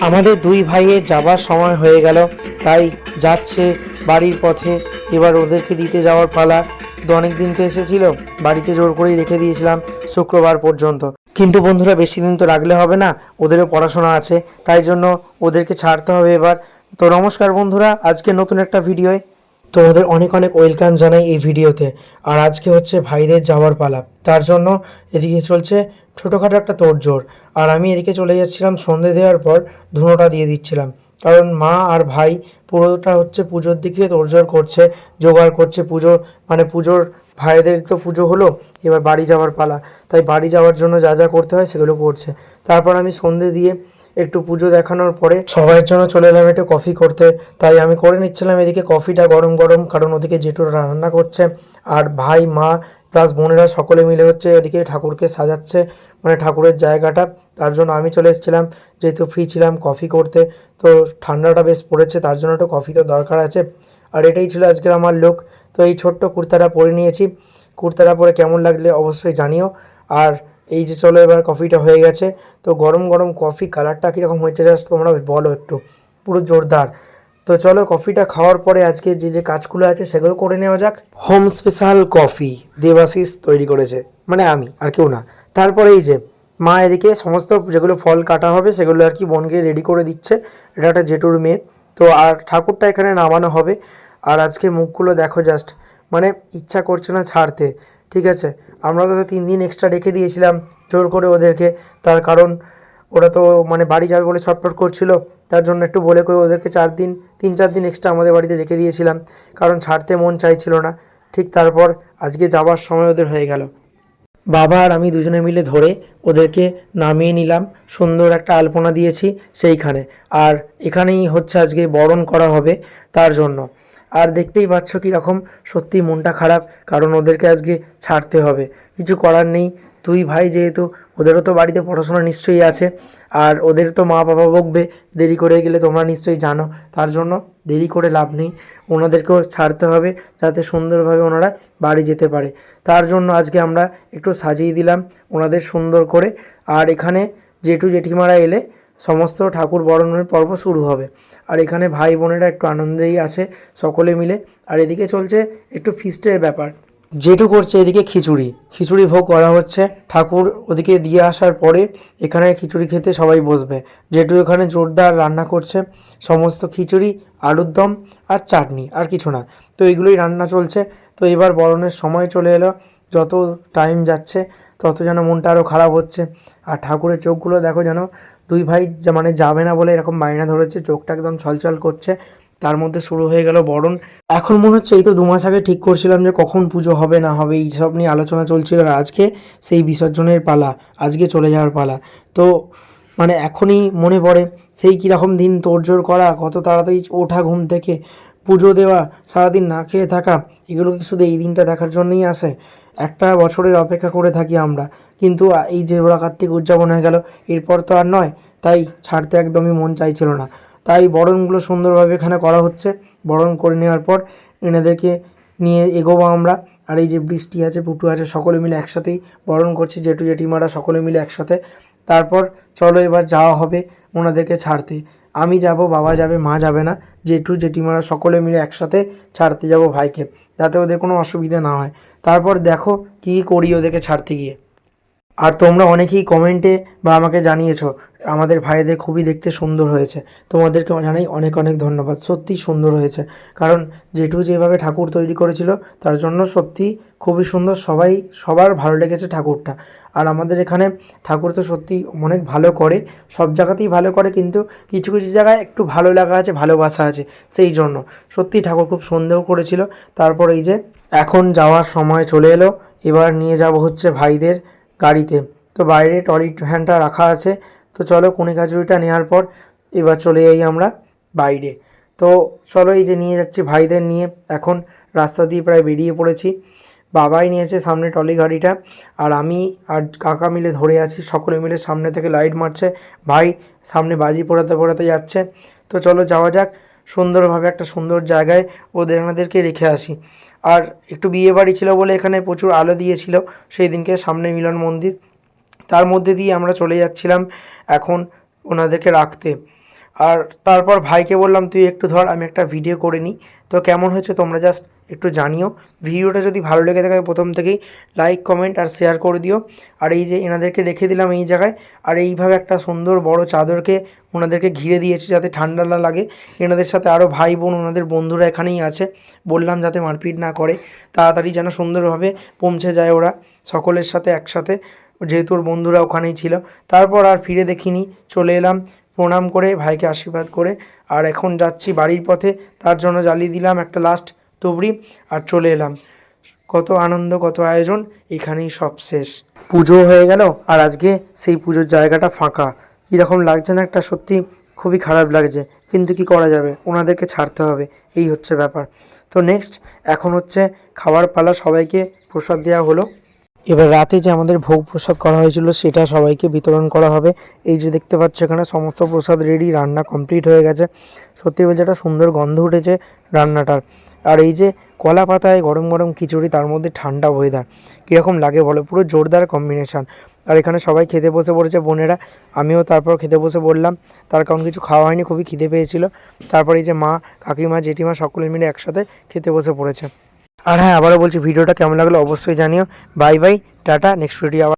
আমাদের দুই ভাইয়ের যাবার সময় হয়ে গেল, তাই যাচ্ছে বাড়ির পথে। এবার ওদেরকে দিতে যাওয়ার পালা। তো অনেক দিন তো এসেছিল, বাড়িতে জোর করেই রেখে দিয়েছিলাম শুক্রবার পর্যন্ত। কিন্তু বন্ধুরা বেশি দিন তো রাখলে হবে না, ওদেরও পড়াশোনা আছে, তাই জন্য ওদেরকে ছাড়তে হবে এবার। তো নমস্কার বন্ধুরা, আজকে নতুন একটা ভিডিওয় তোমাদের অনেক অনেক ওয়েলকাম জানাই এই ভিডিওতে। আর আজকে হচ্ছে ভাইদের যাওয়ার পালা, তার জন্য এদিকে চলছে ছোটোখাটো একটা তোড়জোড়। আর আমি এদিকে চলে যাচ্ছিলাম সন্ধে দেওয়ার পর ধুনোটা দিয়ে দিচ্ছিলাম, কারণ মা আর ভাই পুরোটা হচ্ছে পুজোর দিকে তোড়জোড় করছে, জোগাড় করছে পুজো, মানে পুজোর ভাইদের তো পুজো হলো, এবার বাড়ি যাওয়ার পালা। তাই বাড়ি যাওয়ার জন্য যা যা করতে হয় সেগুলো করছে। তারপর আমি সন্ধে দিয়ে একটু পুজো দেখানোর পরে সবাইয়ের জন্য চলে এলাম একটু কফি করতে। তাই আমি করে নিচ্ছিলাম এদিকে কফিটা গরম গরম, কারণ ওদিকে জেঠুরা রান্না করছে, আর ভাই মা প্লাস বোনেরা সকলে মিলে হচ্ছে এদিকে ঠাকুরকে সাজাচ্ছে, মানে ঠাকুরের জায়গাটা। তার জন্য আমি চলে এসেছিলাম, যেহেতু ফ্রি ছিলাম, কফি করতে। তো ঠান্ডাটা বেশ পড়েছে, তার জন্য একটু কফি তো দরকার আছে। আর এটাই ছিল আজকের আমার লুক। তো এই ছোট্ট কুর্তাটা পরে নিয়েছি, কুর্তাটা পরে কেমন লাগলে অবশ্যই জানিও। আর এই যে চলো এবার কফিটা হয়ে গেছে, তো গরম গরম কফি কালারটা কীরকম হয়েছে জাস্ট তোমরা বলো একটু, পুরো জোরদার। তো চলো কফিটা খাওয়ার পরে আজকে যে যে কাজগুলো আছে সেগুলো করে নেওয়া যাক। হোম স্পেশাল কফি দেবাশিস তৈরি করেছে, মানে আমি আর কেউ না। তারপরে এই যে মা এদিকে সমস্ত যেগুলো ফল কাটা হবে সেগুলো আর কি বোনকে রেডি করে দিচ্ছে। এটা একটা জেঠুর মেয়ে। তো আর ঠাকুরটা এখানে নামানো হবে। আর আজকে মুখগুলো দেখো জাস্ট, মানে ইচ্ছা করছে না ছাড়তে। ঠিক আছে, আমরা তো 3 দিন এক্সট্রা রেখে দিয়েছিলাম জোর করে ওদেরকে, তার কারণ ওরা তো মানে বাড়ি যাবে বলে ছটফট করছিল, তার জন্য একটু বলে করে ওদেরকে 4 দিন 3-4 দিন এক্সট্রা আমাদের বাড়িতে রেখে দিয়েছিলাম, কারণ ছাড়তে মন চাইছিল না। ঠিক তারপর আজকে যাবার সময় ওদের হয়ে গেল। বাবা আর আমি দুজনে মিলে ধরে ওদেরকে নামিয়ে নিলাম, সুন্দর একটা আলপনা দিয়েছি সেইখানে। আর এখানেই হচ্ছে আজকে বরণ করা হবে তার জন্য। আর দেখতেই পাচ্ছ কীরকম, সত্যি মনটা খারাপ, কারণ ওদেরকে আজকে ছাড়তে হবে, কিছু করার নেই। দুই ভাই যেহেতু, ওদেরও তো বাড়িতে পড়াশোনা নিশ্চয়ই আছে, আর ওদের তো মা বাবা বকবে দেরি করে গেলে, তোমরা নিশ্চয়ই জানো। তার জন্য দেরি করে লাভ নেই, ওনাদেরকেও ছাড়তে হবে যাতে সুন্দরভাবে ওনারা বাড়ি যেতে পারে। তার জন্য আজকে আমরা একটু সাজিয়ে দিলাম ওনাদের সুন্দর করে। আর এখানে জেঠু জেঠিমারা এলে সমস্ত ঠাকুর বরণের পর্ব শুরু হবে। আর এখানে ভাই বোনেরা একটু আনন্দেই আছে সকলে মিলে। আর এদিকে চলছে একটু ফিস্টের ব্যাপার, জেঠু করছে এদিকে খিচুড়ি, খিচুড়ি ভোগ করা হচ্ছে। ঠাকুর ওদিকে দিয়ে আসার পরে এখানে খিচুড়ি খেতে সবাই বসবে। জেঠু এখানে জোরদার রান্না করছে, সমস্ত খিচুড়ি, আলুর দম আর চাটনি, আর কিছু না। তো এইগুলোই রান্না চলছে। তো এবার বরণের সময় চলে এলো, যত টাইম যাচ্ছে তত যেন মনটা আরও খারাপ হচ্ছে। আর ঠাকুরের চোখগুলো দেখো, যেন দুই ভাই মানে যাবে না বলে এরকম বায়না ধরেছে, চোখটা একদম ছলছল করছে। তার মধ্যে শুরু হয়ে গেল বরণ। এখন মনে হচ্ছে এই তো 2 মাস আগে ঠিক করছিলাম যে কখন পুজো হবে না হবে, এই সব নিয়ে আলোচনা চলছিল। আর আজকে সেই বিসর্জনের পালা, আজকে চলে যাওয়ার পালা। তো মানে এখনই মনে পড়ে সেই কীরকম দিন, তোড়জোড় করা, কত তাড়াতাড়ি ওঠা ঘুম থেকে, পুজো দেওয়া, সারাদিন না খেয়ে থাকা, এগুলো কি শুধু এই দিনটা দেখার জন্যই আসে? একটা বছরের অপেক্ষা করে থাকি আমরা, কিন্তু এই যে ওরা কার্তিক উদযাপন হয়ে গেল, এরপর তো আর নয়। তাই ছাড়তে একদমই মন চাইছিল না। তাই বরণগুলো সুন্দরভাবে এখানে করা হচ্ছে। বরণ করে নেওয়ার পর এনাদেরকে নিয়ে এগোবো আমরা। আর এই যে বৃষ্টি আছে, পুটু আছে, সকলে মিলে একসাথেই বরণ করছি, জেঠু জেঠিমারা সকলে মিলে একসাথে। তারপর চলো এবার যাওয়া হবে ওনাদেরকে ছাড়তে। আমি যাব, বাবা যাবে, মা যাবে না। জেঠু জেঠিমারা সকলে মিলে একসাথে ছাড়তে যাব ভাইকে, যাতে ওদের কোনো অসুবিধা না হয়। তারপর দেখো কী করি ওদেরকে ছাড়তে গিয়ে। আর তোমরা অনেকেই কমেন্টে বা আমাকে জানিয়েছো আমাদের ভাইদের খুবই দেখতে সুন্দর হয়েছে। তোমাদেরকে জানাই অনেক অনেক ধন্যবাদ, সত্যিই সুন্দর হয়েছে। কারণ জেঠু যেভাবে ঠাকুর তৈরি করেছিল তার জন্য সত্যি খুবই সুন্দর, সবার ভালো লেগেছে ঠাকুরটা। আর আমাদের এখানে ঠাকুর তো সত্যি অনেক ভালো করে, সব জায়গাতেই ভালো করে, কিন্তু কিছু কিছু জায়গায় একটু ভালো লাগা আছে, ভালোবাসা আছে, সেই জন্য সত্যি ঠাকুর খুব সুন্দর করেছিল। তারপর এই যে এখন যাওয়ার সময় চলে এলো, এবার নিয়ে যাব হচ্ছে ভাইদের গাড়িতে। তো বাইরে ট্রলি ভ্যানটা রাখা আছে। তো চলো কনে খিচুড়িটা নেওয়ার পর এবার চলে যাই আমরা বাইরে। তো চলো এই যে নিয়ে যাচ্ছি ভাইদের নিয়ে, এখন রাস্তা দিয়ে প্রায় বেরিয়ে পড়েছি। বাবাই নিয়েছে সামনে ট্রলি গাড়িটা, আর আমি আর কাকা মিলে ধরে আছি, সকলে মিলে সামনে থেকে লাইট মারছে, ভাই সামনে বাজি পোড়াতে পোড়াতে যাচ্ছে। তো চলো যাওয়া যাক, সুন্দরভাবে একটা সুন্দর জায়গায় এনাদেরকে রেখে আসি। আর একটু বিয়ে বাড়ি ছিল বলে এখানে প্রচুর আলো দিয়েছিল সেই দিনকে, সামনে মিলন মন্দির, তার মধ্যে দিয়ে আমরা চলে যাচ্ছিলাম এখন ওনাদেরকে রাখতে। আর তারপর ভাইকে বললাম তুই একটু ধর, আমি একটা ভিডিও করে নিই। তো কেমন হয়েছে তোমরা জাস্ট একটু জানিও। ভিডিওটা যদি ভালো লেগে থাকে প্রথম থেকেই লাইক কমেন্ট আর শেয়ার করে দিও। আর এই যে এনাদেরকে রেখে দিলাম এই জায়গায়, আর এইভাবে একটা সুন্দর বড় চাদরকে ওনাদেরকে ঘিরে দিয়েছি যাতে ঠান্ডা না লাগে। এনাদের সাথে আরও ভাই বোন ওনাদের বন্ধুরা এখানেই আছে, বললাম যাতে মারপিট না করে, তাড়াতাড়ি যেন সুন্দরভাবে পৌঁছে যায় ওরা সকলের সাথে একসাথে, যেহেতু ওর বন্ধুরা ওখানেই ছিল। তারপর আর ফিরে দেখিনি, চলে এলাম প্রণাম করে ভাইকে আশীর্বাদ করে। আর এখন যাচ্ছি বাড়ির পথে, তার জন্য জ্বালিয়ে দিলাম একটা লাস্ট তুবড়ি আর চলে এলাম। কত আনন্দ, কত আয়োজন, এখানেই সব শেষ। পুজো হয়ে গেল আর আজকে সেই পুজোর জায়গাটা ফাঁকা। কীরকম লাগছে না একটা, সত্যি খুবই খারাপ লাগছে, কিন্তু কি করা যাবে, ওনাদেরকে ছাড়তে হবে, এই হচ্ছে ব্যাপার। তো নেক্সট এখন হচ্ছে খাবার পালা, সবাইকে প্রসাদ দেওয়া হলো। এবার রাতে যে আমাদের ভোগ প্রসাদ করা হয়েছিল সেটা সবাইকে বিতরণ করা হবে। এই যে দেখতে পাচ্ছ এখানে সমস্ত প্রসাদ রেডি, রান্না কমপ্লিট হয়ে গেছে। সত্যি বলছে একটা সুন্দর গন্ধ উঠেছে রান্নাটার। আর এই যে কলা পাতায় গরম গরম খিচুড়ি, তার মধ্যে ঠান্ডা ওয়েদার, কীরকম লাগে বলো, পুরো জোরদার কম্বিনেশান। আর এখানে সবাই খেতে বসে পড়েছে বোনেরা, আমিও তারপর খেতে বসে পড়লাম, তার কারণ কিছু খাওয়া হয়নি, খুবই খিদে পেয়েছিল। তারপর এই যে মা, কাকিমা, জেঠিমা সকলে মিলে একসাথে খেতে বসে পড়েছে। আর হ্যাঁ, আবারও বলছি ভিডিওটা কেমন লাগলো অবশ্যই জানিও। Bye bye, tata, next video আবার